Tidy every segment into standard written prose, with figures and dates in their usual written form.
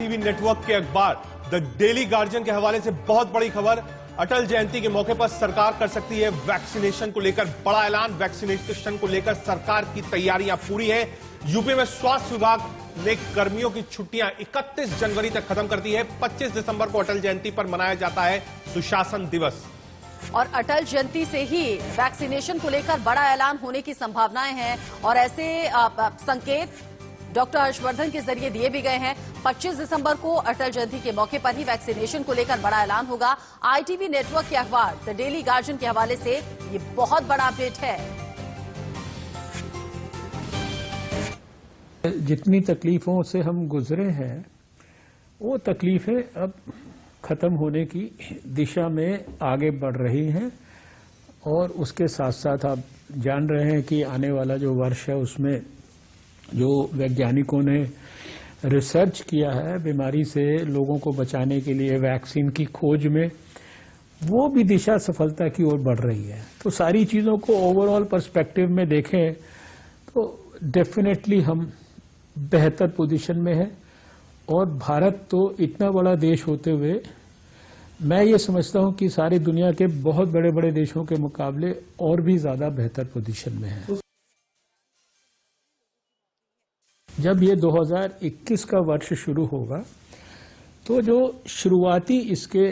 TV network के अखबार the daily guardian के हवाले से बहुत बड़ी खबर। अटल जयंती के मौके पर सरकार कर सकती है वैक्सीनेशन को लेकर बड़ा ऐलान। वैक्सीनेशन को लेकर सरकार की तैयारियां पूरी है। यूपी में स्वास्थ्य विभाग ने कर्मियों की छुट्टियां 31 जनवरी तक खत्म कर दी है। 25 दिसंबर को अटल जयंती पर मनाया जाता है सुशासन दिवस। और अटल जयंती से ही वैक्सीनेशन को लेकर बड़ा ऐलान होने की संभावनाएं हैं और ऐसे संकेत डॉक्टर हर्षवर्धन के जरिए दिए भी गए हैं। 25 दिसंबर को अटल जयंती के मौके पर ही वैक्सीनेशन को लेकर बड़ा ऐलान होगा। आईटीवी नेटवर्क के अखबार द डेली गार्जियन के हवाले से ये बहुत बड़ा अपडेट है। जितनी तकलीफों से हम गुजरे हैं वो तकलीफें अब खत्म होने की दिशा में आगे बढ़ रही हैं और उसके साथ साथ आप जान रहे हैं कि आने वाला जो वर्ष है उसमें जो वैज्ञानिकों ने रिसर्च किया है बीमारी से लोगों को बचाने के लिए वैक्सीन की खोज में, वो भी दिशा सफलता की ओर बढ़ रही है। तो सारी चीज़ों को ओवरऑल पर्सपेक्टिव में देखें तो डेफिनेटली हम बेहतर पोजीशन में है। और भारत तो इतना बड़ा देश होते हुए मैं ये समझता हूं कि सारी दुनिया के बहुत बड़े बड़े देशों के मुकाबले और भी ज्यादा बेहतर पोजीशन में है। जब ये 2021 का वर्ष शुरू होगा तो जो शुरुआती इसके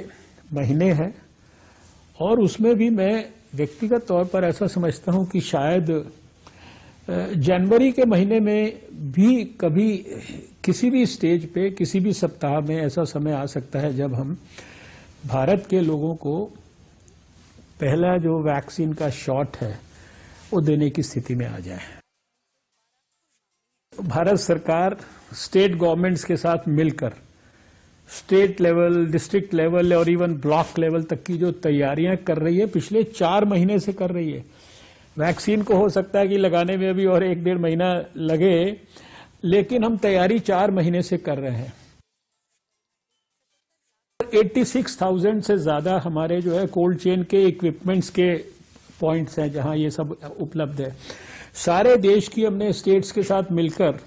महीने हैं और उसमें भी मैं व्यक्तिगत तौर पर ऐसा समझता हूं कि शायद जनवरी के महीने में भी कभी किसी भी स्टेज पे किसी भी सप्ताह में ऐसा समय आ सकता है जब हम भारत के लोगों को पहला जो वैक्सीन का शॉट है वो देने की स्थिति में आ जाए। भारत सरकार स्टेट गवर्नमेंट्स के साथ मिलकर स्टेट लेवल, डिस्ट्रिक्ट लेवल और इवन ब्लॉक लेवल तक की जो तैयारियां कर रही है पिछले 4 महीने से कर रही है। वैक्सीन को हो सकता है कि लगाने में अभी और 1-1.5 महीना लगे, लेकिन हम तैयारी 4 महीने से कर रहे हैं। 86,000 से ज्यादा हमारे जो है कोल्ड चेन के इक्विपमेंट्स के पॉइंट्स हैं जहां ये सब उपलब्ध है। सारे देश की हमने स्टेट्स के साथ मिलकर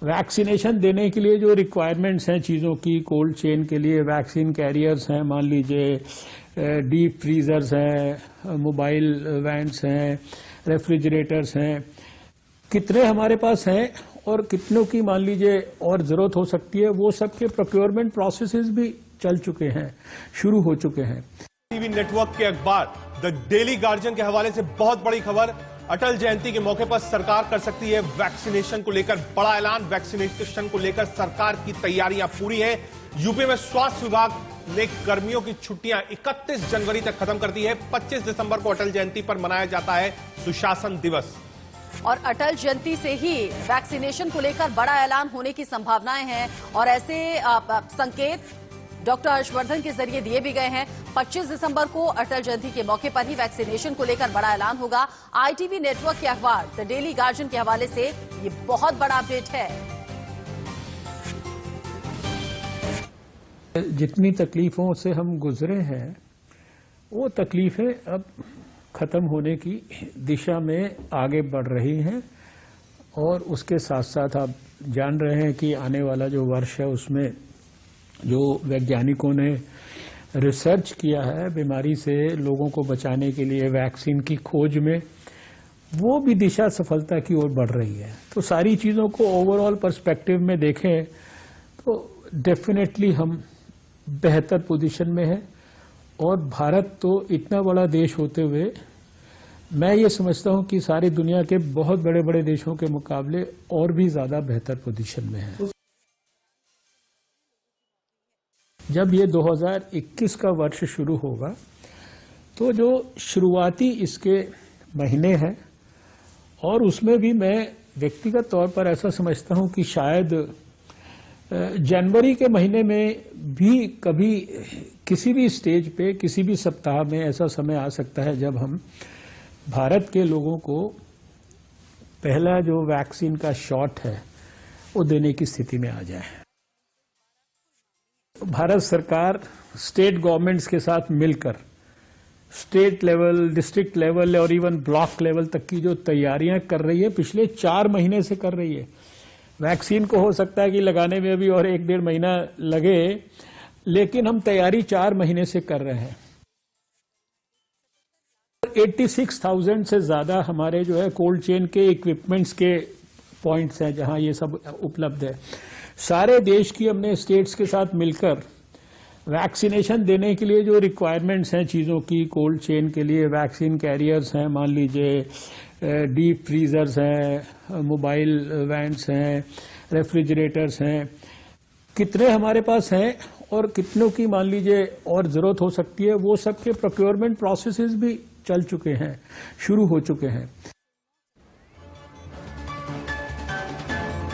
वैक्सीनेशन देने के लिए जो रिक्वायरमेंट्स हैं चीज़ों की, कोल्ड चेन के लिए वैक्सीन कैरियर्स हैं, मान लीजिए डीप फ्रीजर्स हैं, मोबाइल वैन्स हैं, रेफ्रिजरेटर्स हैं, कितने हमारे पास हैं और कितनों की मान लीजिए और जरूरत हो सकती है, वो सब के प्रोक्योरमेंट प्रोसेसेस भी चल चुके हैं, शुरू हो चुके हैं। टीवी नेटवर्क के अखबार द डेली गार्जियन के हवाले से बहुत बड़ी खबर। अटल जयंती के मौके पर सरकार कर सकती है वैक्सीनेशन को लेकर बड़ा ऐलान। वैक्सीनेशन को लेकर सरकार की तैयारियां पूरी है। यूपी में स्वास्थ्य विभाग ने कर्मियों की छुट्टियां 31 जनवरी तक खत्म कर दी है। 25 दिसंबर को अटल जयंती पर मनाया जाता है सुशासन दिवस। और अटल जयंती से ही वैक्सीनेशन को लेकर बड़ा ऐलान होने की संभावनाएं हैं और ऐसे संकेत डॉक्टर हर्षवर्धन के जरिए दिए भी गए हैं। 25 दिसंबर को अटल जयंती के मौके पर ही वैक्सीनेशन को लेकर बड़ा ऐलान होगा। आईटीवी नेटवर्क के अखबार द डेली गार्जियन के हवाले से ये बहुत बड़ा अपडेट है। जितनी तकलीफों से हम गुजरे हैं वो तकलीफें अब खत्म होने की दिशा में आगे बढ़ रही हैं और उसके साथ साथ आप जान रहे हैं कि आने वाला जो वर्ष है उसमें जो वैज्ञानिकों ने रिसर्च किया है बीमारी से लोगों को बचाने के लिए वैक्सीन की खोज में, वो भी दिशा सफलता की ओर बढ़ रही है। तो सारी चीज़ों को ओवरऑल पर्सपेक्टिव में देखें तो डेफिनेटली हम बेहतर पोजीशन में है। और भारत तो इतना बड़ा देश होते हुए मैं ये समझता हूं कि सारी दुनिया के बहुत बड़े बड़े देशों के मुकाबले और भी ज्यादा बेहतर पोजीशन में है। जब ये 2021 का वर्ष शुरू होगा तो जो शुरुआती इसके महीने हैं और उसमें भी मैं व्यक्तिगत तौर पर ऐसा समझता हूं कि शायद जनवरी के महीने में भी कभी किसी भी स्टेज पे किसी भी सप्ताह में ऐसा समय आ सकता है जब हम भारत के लोगों को पहला जो वैक्सीन का शॉट है वो देने की स्थिति में आ जाए। भारत सरकार स्टेट गवर्नमेंट्स के साथ मिलकर स्टेट लेवल, डिस्ट्रिक्ट लेवल और इवन ब्लॉक लेवल तक की जो तैयारियां कर रही है पिछले 4 महीने से कर रही है। वैक्सीन को हो सकता है कि लगाने में अभी और 1-1.5 महीना लगे, लेकिन हम तैयारी 4 महीने से कर रहे हैं। 86,000 से ज्यादा हमारे जो है कोल्ड चेन के इक्विपमेंट्स के पॉइंट्स हैं जहां ये सब उपलब्ध है। सारे देश की हमने स्टेट्स के साथ मिलकर वैक्सीनेशन देने के लिए जो रिक्वायरमेंट्स हैं चीज़ों की, कोल्ड चेन के लिए वैक्सीन कैरियर्स हैं, मान लीजिए डीप फ्रीजर्स हैं, मोबाइल वैन्स हैं, रेफ्रिजरेटर्स हैं, कितने हमारे पास हैं और कितनों की मान लीजिए और जरूरत हो सकती है, वो सब के प्रोक्योरमेंट प्रोसेसेस भी चल चुके हैं, शुरू हो चुके हैं।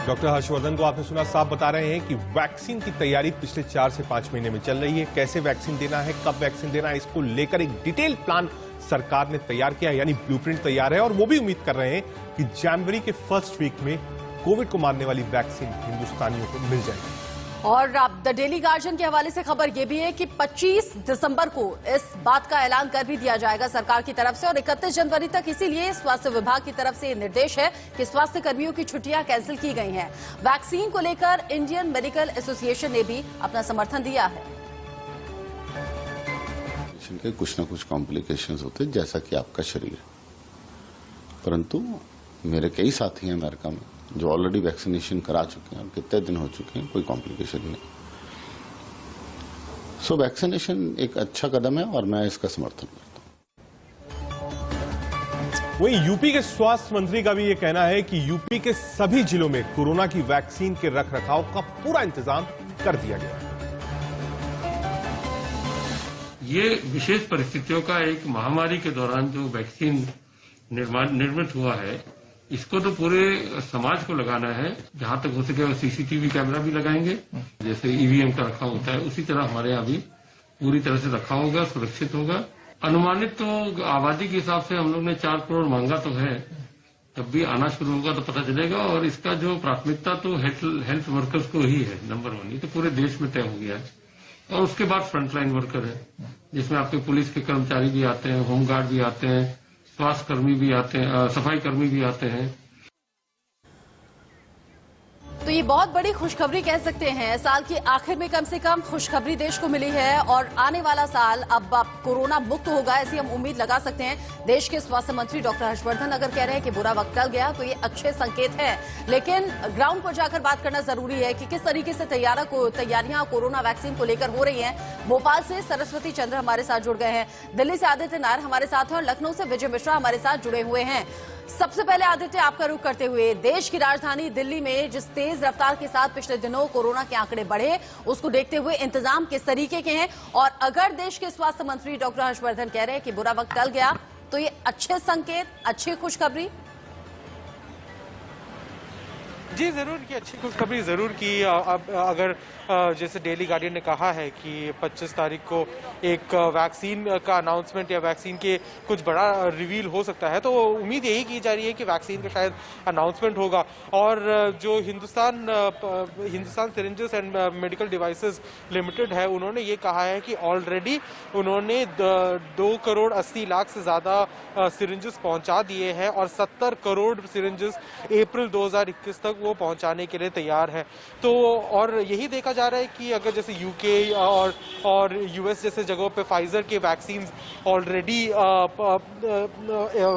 डॉक्टर हर्षवर्धन को आपने सुना, साफ बता रहे हैं कि वैक्सीन की तैयारी पिछले 4 से 5 महीने में चल रही है। कैसे वैक्सीन देना है, कब वैक्सीन देना है, इसको लेकर एक डिटेल प्लान सरकार ने तैयार किया है, यानी ब्लूप्रिंट तैयार है। और वो भी उम्मीद कर रहे हैं कि जनवरी के फर्स्ट वीक में कोविड को मारने वाली वैक्सीन हिंदुस्तानियों को मिल जाएगी। और द डेली गार्जियन के हवाले से खबर यह भी है कि 25 दिसंबर को इस बात का ऐलान कर भी दिया जाएगा सरकार की तरफ से और 31 जनवरी तक। इसीलिए स्वास्थ्य विभाग की तरफ से निर्देश है कि स्वास्थ्य कर्मियों की छुट्टियां कैंसिल की गई हैं। वैक्सीन को लेकर इंडियन मेडिकल एसोसिएशन ने भी अपना समर्थन दिया है। के कुछ ना कुछ कॉम्प्लिकेशंस होते हैं, जैसा कि आपका शरीर, परंतु मेरे कई साथी हैं अमेरिका में जो ऑलरेडी वैक्सीनेशन करा चुके हैं और कितने दिन हो चुके हैं, कोई कॉम्प्लिकेशन नहीं। सो वैक्सीनेशन एक अच्छा कदम है और मैं इसका समर्थन करता हूं। वहीं यूपी के स्वास्थ्य मंत्री का भी यह कहना है कि यूपी के सभी जिलों में कोरोना की वैक्सीन के रखरखाव का पूरा इंतजाम कर दिया गया है। ये विशेष परिस्थितियों का एक महामारी के दौरान जो वैक्सीन निर्मित हुआ है, इसको तो पूरे समाज को लगाना है। जहां तक हो सके सीसीटीवी कैमरा भी लगाएंगे, जैसे ईवीएम का रखा होता है उसी तरह हमारे यहाँ भी पूरी तरह से रखा होगा, सुरक्षित होगा। अनुमानित तो आबादी के हिसाब से हम लोग ने 4 करोड़ मांगा तो है, तब भी आना शुरू होगा तो पता चलेगा। और इसका जो प्राथमिकता तो हेल्थ वर्कर्स को ही है, नंबर 1। ये तो पूरे देश में तय हो गया है। और उसके बाद फ्रंटलाइन वर्कर है, जिसमें आपके पुलिस के कर्मचारी भी आते हैं, होमगार्ड भी आते हैं, स्वास्थ्य कर्मी भी आते हैं, सफाई कर्मी भी आते हैं। तो ये बहुत बड़ी खुशखबरी कह सकते हैं। साल के आखिर में कम से कम खुशखबरी देश को मिली है और आने वाला साल अब कोरोना मुक्त होगा, ऐसी हम उम्मीद लगा सकते हैं। देश के स्वास्थ्य मंत्री डॉक्टर हर्षवर्धन अगर कह रहे हैं कि बुरा वक्त टल गया तो ये अच्छे संकेत हैं, लेकिन ग्राउंड पर जाकर बात करना जरूरी है कि किस तरीके से तैयारियां कोरोना वैक्सीन को लेकर हो रही हैं। भोपाल से सरस्वती चंद्र हमारे साथ जुड़ गए हैं, दिल्ली से आदित्य नायर हमारे साथ हैं और लखनऊ से विजय मिश्रा हमारे साथ जुड़े हुए हैं। सबसे पहले आदित्य, आपका रुख करते हुए, देश की राजधानी दिल्ली में जिस तेज रफ्तार के साथ पिछले दिनों कोरोना के आंकड़े बढ़े, उसको देखते हुए इंतजाम किस तरीके के हैं? और अगर देश के स्वास्थ्य मंत्री डॉक्टर हर्षवर्धन कह रहे हैं कि बुरा वक्त टल गया, तो ये अच्छे संकेत, अच्छी खुशखबरी? जी जरूर की अच्छी खुशखबरी जरूर की। अब अगर जैसे डेली गार्डियन ने कहा है कि 25 तारीख को एक वैक्सीन का अनाउंसमेंट या वैक्सीन के कुछ बड़ा रिवील हो सकता है, तो उम्मीद यही की जा रही है कि वैक्सीन का शायद अनाउंसमेंट होगा। और जो Hindustan syringes and medical devices limited है, उन्होंने ये कहा है कि ऑलरेडी उन्होंने 2 करोड़ 80 लाख से ज़्यादा सिरिंजेस पहुंचा दिए हैं और 70 करोड़ सिरिंजेस अप्रैल 2021 तक वो पहुंचाने के लिए तैयार है। तो और यही देखा जा रहा है कि अगर जैसे यूके और यूएस जैसे जगहों पे फाइजर के वैक्सीन ऑलरेडी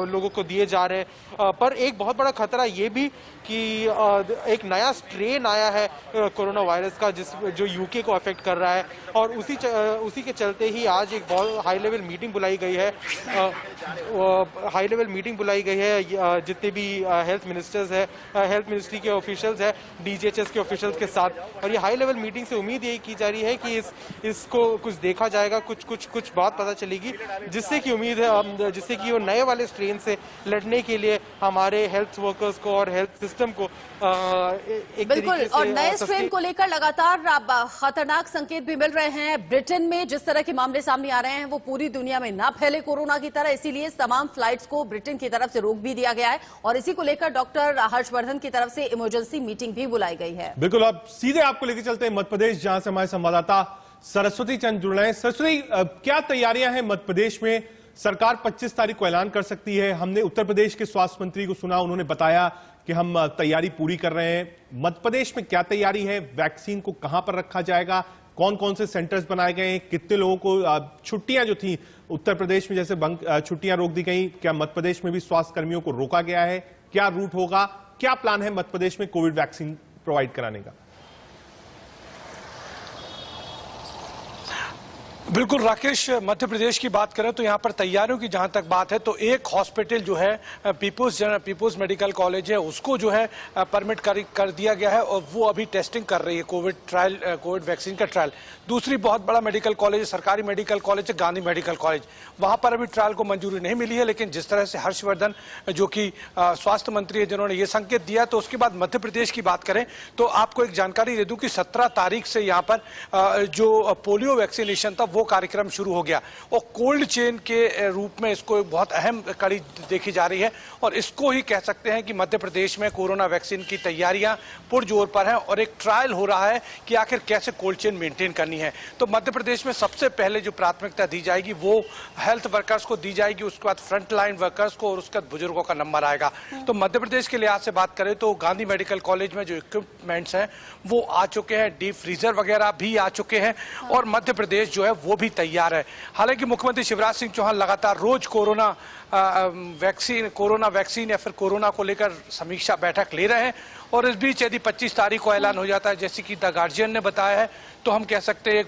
लोगों को दिए जा रहे हैं, पर एक बहुत बड़ा खतरा ये भी कि एक नया स्ट्रेन आया है कोरोना वायरस का जो यूके को अफेक्ट कर रहा है। और उसी के चलते ही आज एक बहुत हाई लेवल मीटिंग बुलाई गई है। जितने भी हेल्थ मिनिस्टर्स है, हेल्थ मिनिस्ट्री के ऑफिशियल्स है, डीजीएचएस के ऑफिशियल्स के साथ। और ये हाई लेवल मीटिंग से उम्मीद यही की जा रही है कि इसको कुछ देखा जाएगा, कुछ बात पता चलेगी, जिससे कि उम्मीद है जिससे कि वो नए वाले स्ट्रेन से लड़ने के लिए हमारे हेल्थ वर्कर्स को और हेल्थ सिस्टम को एक बिल्कुल। और नए स्ट्रेन को लेकर लगातार खतरनाक संकेत भी मिल रहे हैं। ब्रिटेन में जिस तरह के मामले सामने आ रहे हैं वो पूरी दुनिया में ना फैले कोरोना की तरह, इसीलिए तमाम फ्लाइट्स को ब्रिटेन की तरफ से रोक भी दिया गया है और इसी को लेकर डॉक्टर हर्षवर्धन की तरफ से इमरजेंसी मीटिंग भी बुलाई गई है। बिल्कुल, अब सीधे आपको लेकर चलते हैं मध्य प्रदेश, जहां से हमारे संवाददाता सरस्वती चंद्र जुड़ रहे हैं। सरस्वती, क्या तैयारियां हैं मध्य प्रदेश में सरकार 25 तारीख को ऐलान कर सकती है। हमने उत्तर प्रदेश के स्वास्थ्य मंत्री को सुना, उन्होंने बताया कि हम तैयारी पूरी कर रहे हैं। मध्य प्रदेश में क्या तैयारी है? वैक्सीन को कहां पर रखा जाएगा? कौन कौन से सेंटर्स बनाए गए हैं? कितने लोगों को छुट्टियां जो थी उत्तर प्रदेश में जैसे छुट्टियां रोक दी गई, क्या मध्य प्रदेश में भी स्वास्थ्य कर्मियों को रोका गया है? क्या रूट होगा? क्या प्लान है मध्य प्रदेश में कोविड वैक्सीन प्रोवाइड कराने का? बिल्कुल राकेश, मध्य प्रदेश की बात करें तो यहाँ पर तैयारियों की जहां तक बात है तो एक हॉस्पिटल जो है पीपुल्स मेडिकल कॉलेज है, उसको जो है परमिट कर दिया गया है और वो अभी टेस्टिंग कर रही है कोविड वैक्सीन का ट्रायल। दूसरी बहुत बड़ा मेडिकल कॉलेज, सरकारी मेडिकल कॉलेज है गांधी मेडिकल कॉलेज, वहां पर अभी ट्रायल को मंजूरी नहीं मिली है। लेकिन जिस तरह से हर्षवर्धन जो कि स्वास्थ्य मंत्री है, जिन्होंने ये संकेत दिया, तो उसके बाद मध्य प्रदेश की बात करें तो आपको एक जानकारी दे दूं कि 17 तारीख से यहाँ पर जो पोलियो वैक्सीनेशन था वो कार्यक्रम शुरू हो गया और कोल्ड चेन के रूप में इसको एक बहुत अहम कड़ी देखी जा रही है और इसको ही कह सकते हैं कि मध्य प्रदेश में कोरोना वैक्सीन की तैयारियां पुरजोर पर हैं और एक ट्रायल हो रहा है कि आखिर कैसे कोल्ड चेन मेंटेन करनी है। तो मध्य प्रदेश में सबसे पहले जो प्राथमिकता दी जाएगी वो हेल्थ वर्कर्स को दी जाएगी, उसके बाद फ्रंट लाइन वर्कर्स को और उसके बाद बुजुर्गों का नंबर आएगा। तो मध्य प्रदेश के लिहाज से बात करें तो गांधी मेडिकल कॉलेज में जो इक्विपमेंट्स हैं वो आ चुके हैं, डीप फ्रीजर वगैरह भी आ चुके हैं और मध्य प्रदेश जो है वो भी तैयार है। हालांकि मुख्यमंत्री शिवराज सिंह चौहान लगातार रोज कोरोना वैक्सीन या फिर कोरोना को लेकर समीक्षा बैठक ले रहे हैं और इस बीच यदि 25 तारीख को ऐलान हो जाता है जैसे कि द गार्जियन ने बताया है तो हम कह सकते हैं एक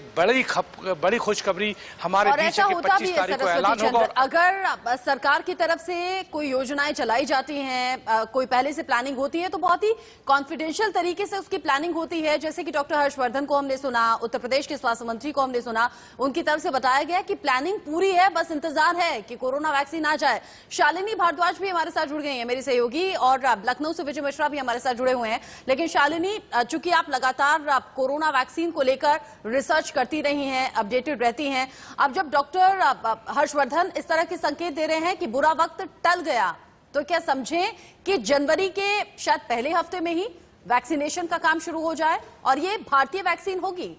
बड़ी खुशखबरी हमारे बीच है कि 25 तारीख को ऐलान होगा। अगर सरकार की तरफ से कोई योजनाएं चलाई जाती हैं, कोई पहले से प्लानिंग होती है तो बहुत ही कॉन्फिडेंशियल तरीके से उसकी प्लानिंग होती है। जैसे कि डॉक्टर हर्षवर्धन को हमने सुना, उत्तर प्रदेश के स्वास्थ्य मंत्री को हमने सुना, उनकी तरफ से बताया गया कि प्लानिंग पूरी है, बस इंतजार है कि कोरोना वैक्सीन आ जाए। शालिनी भारद्वाज भी हमारे साथ जुड़ गई है, मेरी सहयोगी, और लखनऊ से विजय मिश्रा भी हमारे साथ जुड़े हुए हैं। लेकिन शालिनी, चूंकि आप लगातार कोरोना वैक्सीन को लेकर रिसर्च करती रही हैं, अपडेटेड रहती हैं, अब जब डॉक्टर हर्षवर्धन इस तरह के संकेत दे रहे हैं कि बुरा वक्त टल गया, तो क्या समझें कि जनवरी के शायद पहले हफ्ते में ही वैक्सीनेशन का काम शुरू हो जाए और ये भारतीय वैक्सीन होगी?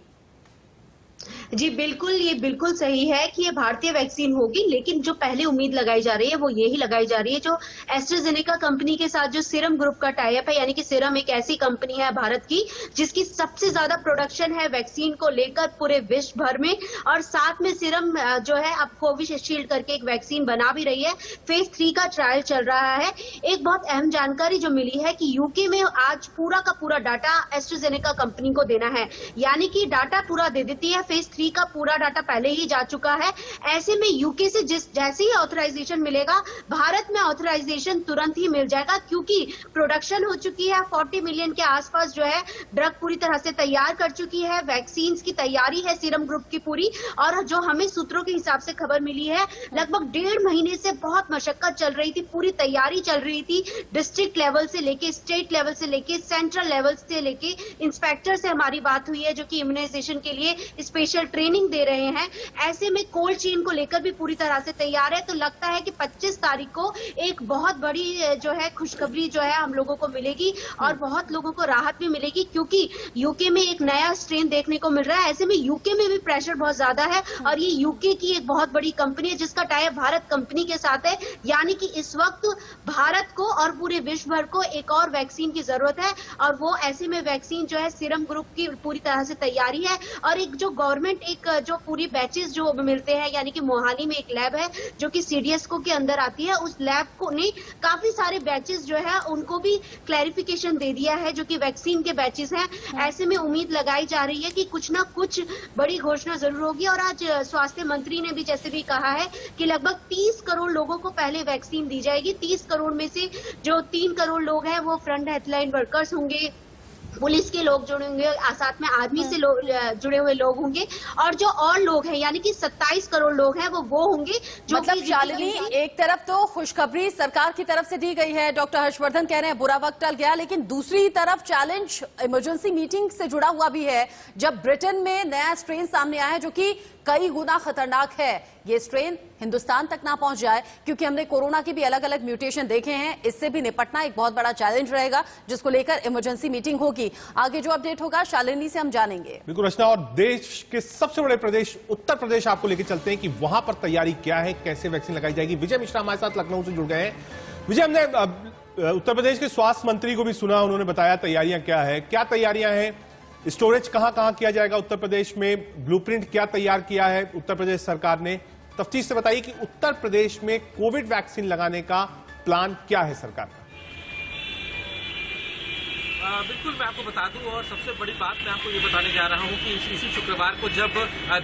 जी बिल्कुल, ये बिल्कुल सही है कि ये भारतीय वैक्सीन होगी, लेकिन जो पहले उम्मीद लगाई जा रही है वो यही लगाई जा रही है जो एस्ट्राजेनेका कंपनी के साथ जो सीरम ग्रुप का टाई अप है, यानी कि सीरम एक ऐसी कंपनी है भारत की जिसकी सबसे ज्यादा प्रोडक्शन है वैक्सीन को लेकर पूरे विश्व भर में, और साथ में सीरम जो है अब कोविशील्ड करके एक वैक्सीन बना भी रही है। फेज 3 का ट्रायल चल रहा है। एक बहुत अहम जानकारी जो मिली है कि यूके में आज पूरा का पूरा डाटा एस्ट्राजेनेका कंपनी को देना है, यानी कि डाटा पूरा दे देती है। फेज 3 का पूरा डाटा पहले ही जा चुका है। ऐसे में यूके से जैसे ही ऑथराइजेशन मिलेगा, भारत में ऑथराइजेशन तुरंत ही मिल जाएगा, क्योंकि प्रोडक्शन हो चुकी है। 40 मिलियन के आसपास जो है ड्रग पूरी तरह से तैयार कर चुकी है। वैक्सीन की तैयारी है सीरम ग्रुप की पूरी, और जो हमें सूत्रों के हिसाब से खबर मिली है, लगभग 1.5 महीने से बहुत मशक्कत चल रही थी, पूरी तैयारी चल रही थी, डिस्ट्रिक्ट लेवल से लेके स्टेट लेवल से लेके सेंट्रल लेवल से लेके इंस्पेक्टर से हमारी बात हुई है जो कि इम्यूनाइजेशन के लिए स्पेशल ट्रेनिंग दे रहे हैं। ऐसे में कोल्ड चेन को लेकर भी पूरी तरह से तैयार है। तो लगता है कि 25 तारीख को एक बहुत बड़ी जो है खुशखबरी जो है हम लोगों को मिलेगी और बहुत लोगों को राहत भी मिलेगी, क्योंकि यूके में एक नया स्ट्रेन देखने को मिल रहा है। ऐसे में यूके में भी प्रेशर बहुत ज्यादा है और ये यूके की एक बहुत बड़ी कंपनी है जिसका टाई भारत कंपनी के साथ है, यानी कि इस वक्त भारत को और पूरे विश्व भर को एक और वैक्सीन की जरूरत है, और वो ऐसे में वैक्सीन जो है सीरम ग्रुप की पूरी तरह से तैयारी है। और एक जो गवर्नमेंट एक जो पूरी बैचेस जो मिलते हैं, यानी कि मोहाली में एक लैब है जो कि सीडीएसको के अंदर आती है, उस लैब को ने काफी सारे बैचेस जो है उनको भी क्लैरिफिकेशन दे दिया है जो कि वैक्सीन के बैचेस हैं। ऐसे में उम्मीद लगाई जा रही है कि कुछ ना कुछ बड़ी घोषणा जरूर होगी। और आज स्वास्थ्य मंत्री ने भी जैसे भी कहा है कि लगभग 30 करोड़ लोगों को पहले वैक्सीन दी जाएगी। 30 करोड़ में से जो 3 करोड़ लोग हैं वो फ्रंट हेल्थलाइन वर्कर्स होंगे, पुलिस के लोग जुड़े होंगे, साथ में आर्मी से जुड़े हुए लोग होंगे, और जो और लोग हैं यानी कि 27 करोड़ लोग हैं वो होंगे। जो मतलब शालिनी, एक तरफ तो खुशखबरी सरकार की तरफ से दी गई है, डॉक्टर हर्षवर्धन कह रहे हैं बुरा वक्त टल गया, लेकिन दूसरी तरफ चैलेंज इमरजेंसी मीटिंग से जुड़ा हुआ भी है। जब ब्रिटेन में नया स्ट्रेन सामने आया है जो कि कई गुना खतरनाक है, ये स्ट्रेन हिंदुस्तान तक ना पहुंच जाए, क्योंकि हमने कोरोना के भी अलग अलग म्यूटेशन देखे हैं। इससे भी निपटना एक बहुत बड़ा चैलेंज रहेगा, जिसको लेकर इमरजेंसी मीटिंग होगी। आगे जो अपडेट होगा शालिनी से हम जानेंगे। बिल्कुल रचना, और देश के सबसे बड़े प्रदेश उत्तर प्रदेश आपको लेकर चलते हैं कि वहां पर तैयारी क्या है, कैसे वैक्सीन लगाई जाएगी। विजय मिश्रा हमारे साथ लखनऊ से जुड़ गए हैं। विजय, हमने उत्तर प्रदेश के स्वास्थ्य मंत्री को भी सुना, उन्होंने बताया तैयारियां क्या है, क्या तैयारियां हैं, स्टोरेज कहां किया जाएगा उत्तर प्रदेश में, ब्लूप्रिंट क्या तैयार किया है उत्तर प्रदेश सरकार ने। तफ्तीश से बताइए कि उत्तर प्रदेश में कोविड वैक्सीन लगाने का प्लान क्या है सरकार का। बिल्कुल, मैं आपको बता दूं, और सबसे बड़ी बात मैं आपको ये बताने जा रहा हूं कि इसी शुक्रवार को जब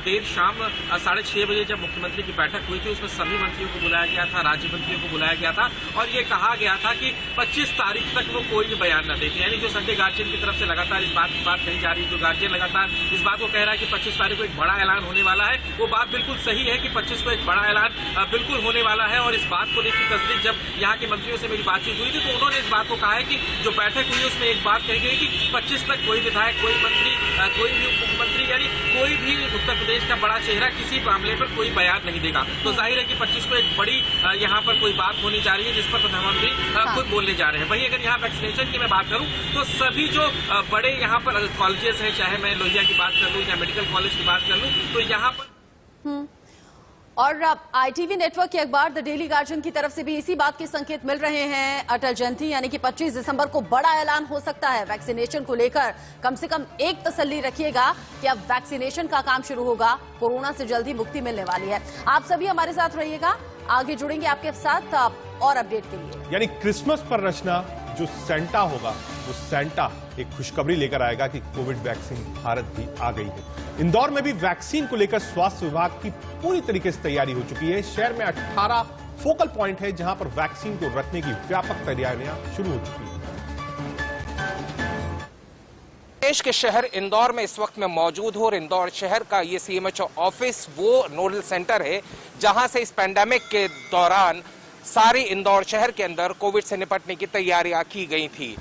देर शाम 6:30 बजे जब मुख्यमंत्री की बैठक हुई थी, उसमें सभी मंत्रियों को बुलाया गया था, राज्य मंत्रियों को बुलाया गया था, और ये कहा गया था कि 25 तारीख तक वो कोई भी बयान न देते। यानी जो संडे गार्जियन की तरफ से लगातार इस बात की बात कही जा रही है, जो गार्जियन लगातार इस बात को कह रहा है कि 25 तारीख को एक बड़ा ऐलान होने वाला है, वो बात बिल्कुल सही है कि 25 को एक बड़ा ऐलान बिल्कुल होने वाला है। और इस बात को लेकर तस्दीक जब यहाँ के मंत्रियों से मेरी बातचीत हुई थी, तो उन्होंने इस बात को कहा है कि जो बैठक हुई उसमें एक बात कही गई कि 25 तक कोई विधायक, कोई मंत्री, कोई भी मुख्यमंत्री, यानी कोई भी उत्तर प्रदेश का बड़ा चेहरा किसी मामले पर कोई बयान नहीं देगा। तो जाहिर है कि 25 को एक बड़ी यहाँ पर कोई बात होनी जा रही है, जिस पर प्रधानमंत्री खुद बोलने जा रहे हैं। वहीं अगर यहाँ वैक्सीनेशन की मैं बात करूँ, तो सभी जो बड़े यहाँ पर कॉलेजेस हैं, चाहे मैं लोहिया की बात कर लूँ या मेडिकल कॉलेज की बात कर लूँ, तो यहाँ पर और ITV नेटवर्क के अखबार द डेली गार्जियन की तरफ से भी इसी बात के संकेत मिल रहे हैं। अटल जयंती यानी कि 25 दिसंबर को बड़ा ऐलान हो सकता है वैक्सीनेशन को लेकर। कम से कम एक तसल्ली रखिएगा कि अब वैक्सीनेशन का काम शुरू होगा, कोरोना से जल्दी मुक्ति मिलने वाली है। आप सभी हमारे साथ रहिएगा, आगे जुड़ेंगे आपके साथ और अपडेट के लिए। यानी क्रिसमस पर रचना जो सेंटा होगा, वो सेंटा एक खुशखबरी लेकर आएगा कि कोविड वैक्सीन भारत भी आ गई है। इंदौर में भी वैक्सीन को लेकर स्वास्थ्य विभाग की पूरी तरीके से तैयारी हो चुकी है। शहर में 18 फोकल पॉइंट है जहां पर वैक्सीन को रखने की व्यापक तैयारियां शुरू हो चुकी है। देश के शहर इंदौर में इस वक्त मैं मौजूद हूं, और इंदौर शहर का ये CMHO ऑफिस वो नोडल सेंटर है जहां से इस पैंडेमिक के दौरान सारे इंदौर शहर के अंदर कोविड से निपटने की तैयारियां की गई थी।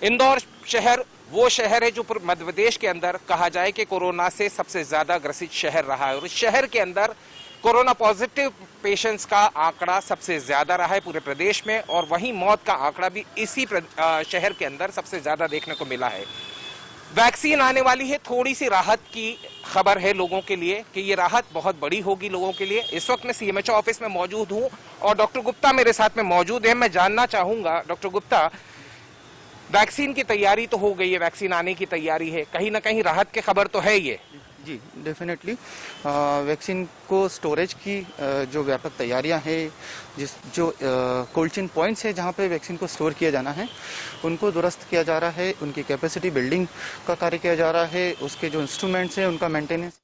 इंदौर शहर वो शहर है जो मध्य प्रदेश के अंदर कहा जाए कि कोरोना से सबसे ज्यादा ग्रसित शहर रहा है, और इस शहर के अंदर कोरोना पॉजिटिव पेशेंट्स का आंकड़ा सबसे ज्यादा रहा है पूरे प्रदेश में, और वहीं मौत का आंकड़ा भी इसी शहर के अंदर सबसे ज्यादा देखने को मिला है। वैक्सीन आने वाली है, थोड़ी सी राहत की खबर है लोगों के लिए कि ये राहत बहुत बड़ी होगी लोगों के लिए। इस वक्त मैं CMHO ऑफिस में मौजूद हूं और डॉक्टर गुप्ता मेरे साथ में मौजूद है। मैं जानना चाहूंगा डॉक्टर गुप्ता, वैक्सीन की तैयारी तो हो गई है, वैक्सीन आने की तैयारी है, कहीं ना कहीं राहत की खबर तो है ये? जी डेफिनेटली वैक्सीन को स्टोरेज की जो व्यापक तैयारियां हैं, जो कोल्ड चेन पॉइंट्स है जहां पे वैक्सीन को स्टोर किया जाना है, उनको दुरुस्त किया जा रहा है, उनकी कैपेसिटी बिल्डिंग का कार्य किया जा रहा है, उसके जो इंस्ट्रूमेंट्स हैं उनका मेंटेनेंस